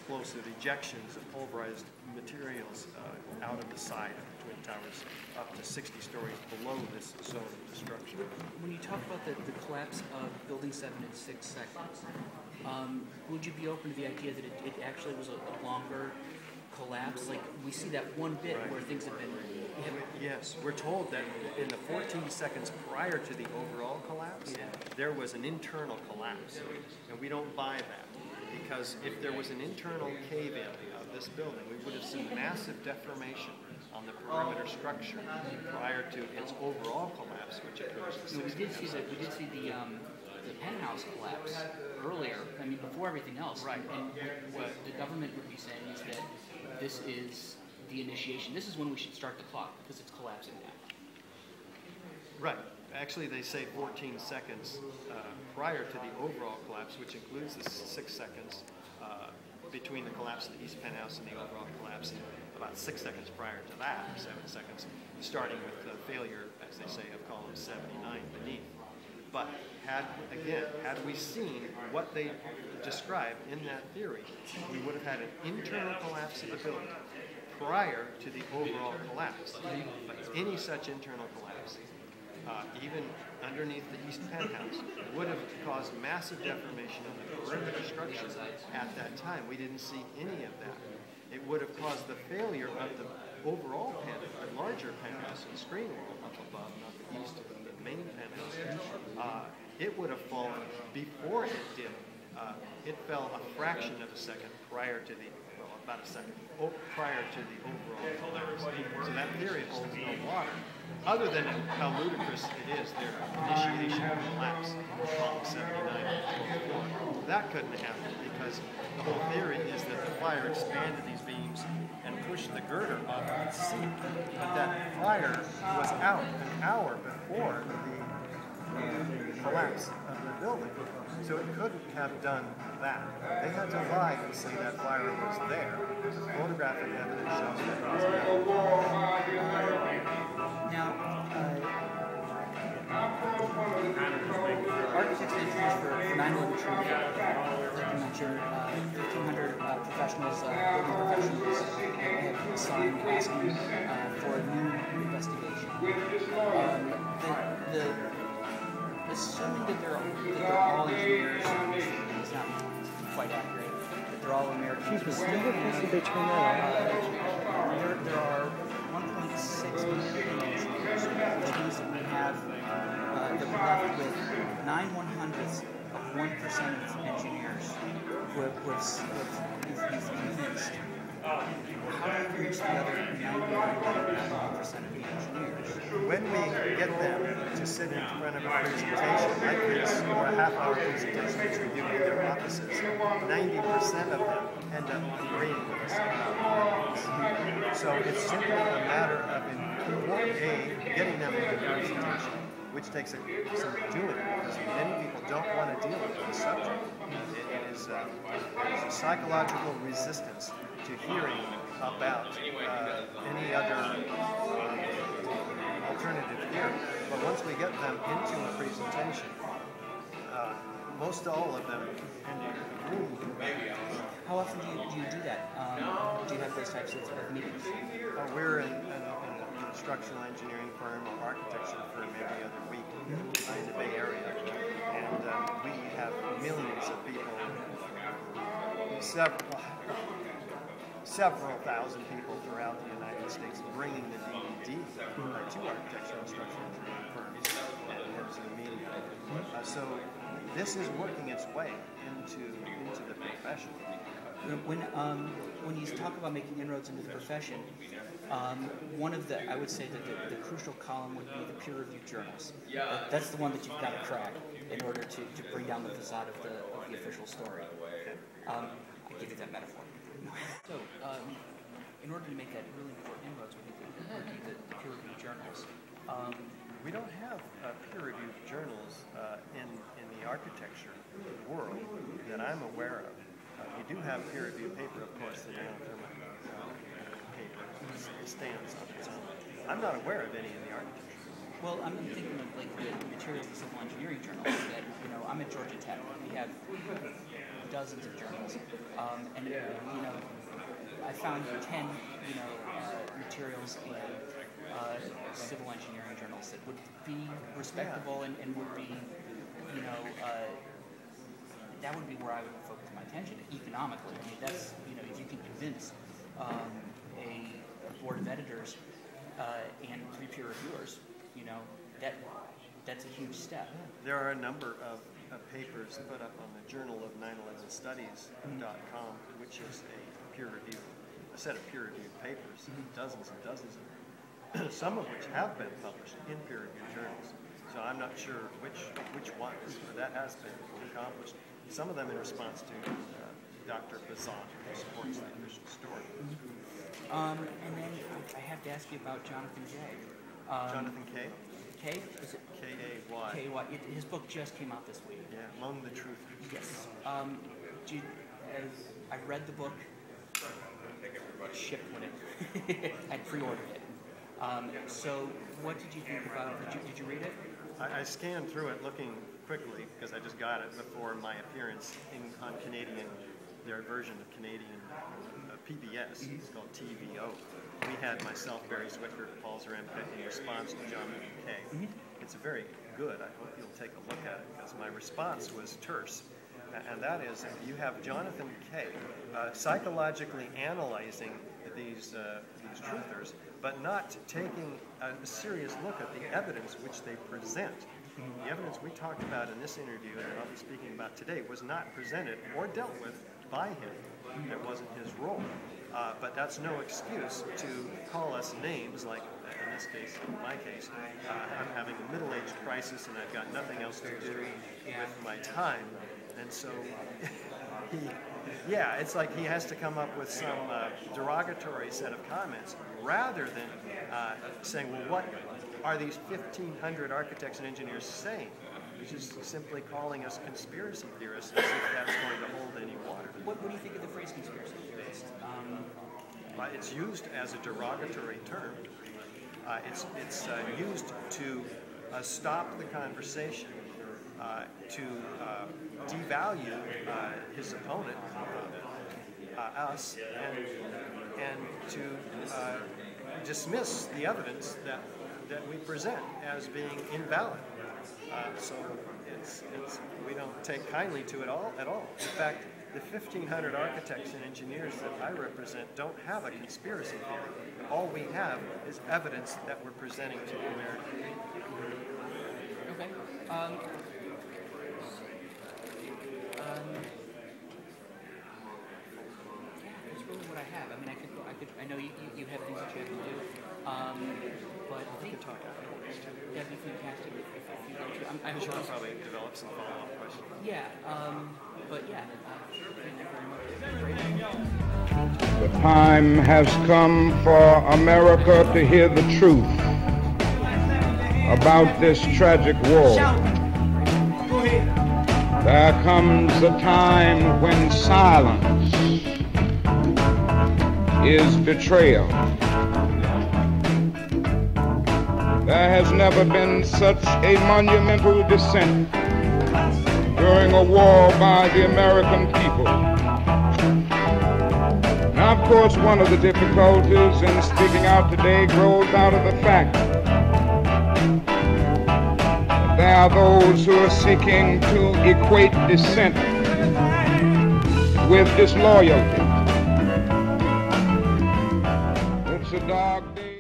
explosive ejections of pulverized materials out of the side of the Twin Towers up to 60 stories below this zone of destruction. When you talk about the collapse of Building 7 in 6 seconds, would you be open to the idea that it actually was a longer collapse? Like, we see that one bit right. where things have been... Yes, we're told that in the 14 seconds prior to the overall collapse, there was an internal collapse. And we don't buy that, because if there was an internal cave-in of this building, we would have seen massive deformation on the perimeter structure prior to its overall collapse, which occurs in 6 seconds. We did see the penthouse collapse earlier, I mean, before everything else. Right. And what the government would be saying is that this is the initiation. This is when we should start the clock, because it's collapsing now. Right. Actually, they say 14 seconds prior to the overall collapse, which includes the 6 seconds between the collapse of the East Penthouse and the overall collapse, and about 6 seconds prior to that, 7 seconds, starting with the failure, as they say, of column 79 beneath. But had we seen what they described in that theory, we would have had an internal collapse of the building prior to the overall collapse. But any such internal collapse, even underneath the East Penthouse, would have caused massive deformation of the perimeter structure at that time. We didn't see any of that. It would have caused the failure of the overall penthouse, the larger penthouse and screen wall up above, not the east of the main penthouse. It would have fallen before it did. It fell a fraction of a second prior to the, well, about a second, prior to the overall collapse. So that theory holds no water, other than how ludicrous it is, their initiation of collapse in column 79 and 24. That couldn't happen because the whole theory is that the fire expanded these beams and pushed the girder off its seat. But that fire was out an hour before the collapse of the building. So it couldn't have done that. They had to lie and say that fire was there. The photographic evidence shows that it was there. Now, architects and engineers for 9/11 Truth, like you mentioned, 1,500 professionals, building professionals, have signed asking for a new investigation. Assuming that they're all engineers, it's not quite accurate, that they're all Americans. Excuse me, when did they turn that on? There are 1.6 million engineers, which means that we have that we're left with 9/100ths of 1% of engineers who have convinced. How do we reach the other 99% of the engineers? When we get them to sit in front of a presentation like this, or a half-hour presentation which we do in their offices, 90% of them end up agreeing with us about this. So it's simply a matter of, getting them into the presentation, which takes some doing, because many people don't want to deal with the subject. It is a psychological resistance to hearing about any other alternative theory. But once we get them into a presentation, most all of them end up agreeing. How often do you do that? Do you have those types of meetings? We're in a structural engineering firm or architecture firm every other week in the Bay Area. And we have millions of people, several thousand people throughout the United States bringing the DVD to architecture and structural engineering firms and heads of the media. So this is working its way into the profession. When you talk about making inroads into the profession, one of I would say that the crucial column would be the peer-reviewed journals. That's the one that you've got to crack in order to bring down the facade of the official story. I give you that metaphor. So, in order to make that really important inroads, would be the peer-reviewed journals. We don't have peer-reviewed journals in the architecture world that I'm aware of. You do have peer-reviewed paper, of course, the nanothermal paper stands on its own. I'm not aware of any in the architecture. Well, I'm thinking of like the materials and civil engineering journals that, I'm at Georgia Tech. We have dozens of journals, and I found 10 materials in civil engineering journals that would be respectable and would be that would be where I would focus my attention economically. I mean, that's if you can convince a board of editors and 3 peer reviewers, that's a huge step. There are a number of papers put up on the Journal of 9/11studies.com, which is a set of peer-reviewed papers, dozens and dozens of them, some of which have been published in peer-reviewed journals. So I'm not sure which ones, but that has been accomplished. Some of them in response to Dr. Bazan, who supports the official story. And then I have to ask you about Jonathan Gage. Jonathan Kay? Kay? Is it? K-A-Y. K-A-Y. His book just came out this week. Yeah, Among the Truth. Yes. I read the book, shipped when it, I pre-ordered it. So what did you think about it? Did you read it? I scanned through it looking quickly because I just got it before my appearance on Canadian, their version of Canadian PBS. It's called TVO. We had myself, Barry Zwicker, Paul Zaremka in response to Jonathan Kay. It's very good. I hope you'll take a look at it because my response was terse. And that is, you have Jonathan Kay psychologically analyzing these truthers, but not taking a serious look at the evidence which they present. The evidence we talked about in this interview, and I'll be speaking about today, was not presented or dealt with by him. It wasn't his role. But that's no excuse to call us names like, in this case, in my case, I'm having a middle-age crisis and I've got nothing else to do with my time. And so, it's like he has to come up with some derogatory set of comments rather than saying, well, what are these 1,500 architects and engineers saying? Which is simply calling us conspiracy theorists as if that's going to hold any water. What do you think of the phrase conspiracy theorist? It's used as a derogatory term. It's used to stop the conversation, to devalue his opponent, us, and to dismiss the evidence that we present as being invalid. So we don't take kindly to it at all. In fact, the 1,500 architects and engineers that I represent don't have a conspiracy theory. All we have is evidence that we're presenting to the American people. Okay. That's really what I have. I mean, I know you have things that you have to do, but I think that'd be fantastic if you'd like to. I'm sure I'll probably develop some follow-up questions. Yeah, but yeah, thank you very much. The time has come for America to hear the truth about this tragic war. There comes a time when silence is betrayal. There has never been such a monumental dissent during a war by the American people. Now, of course, one of the difficulties in speaking out today grows out of the fact that there are those who are seeking to equate dissent with disloyalty. It's a dark day.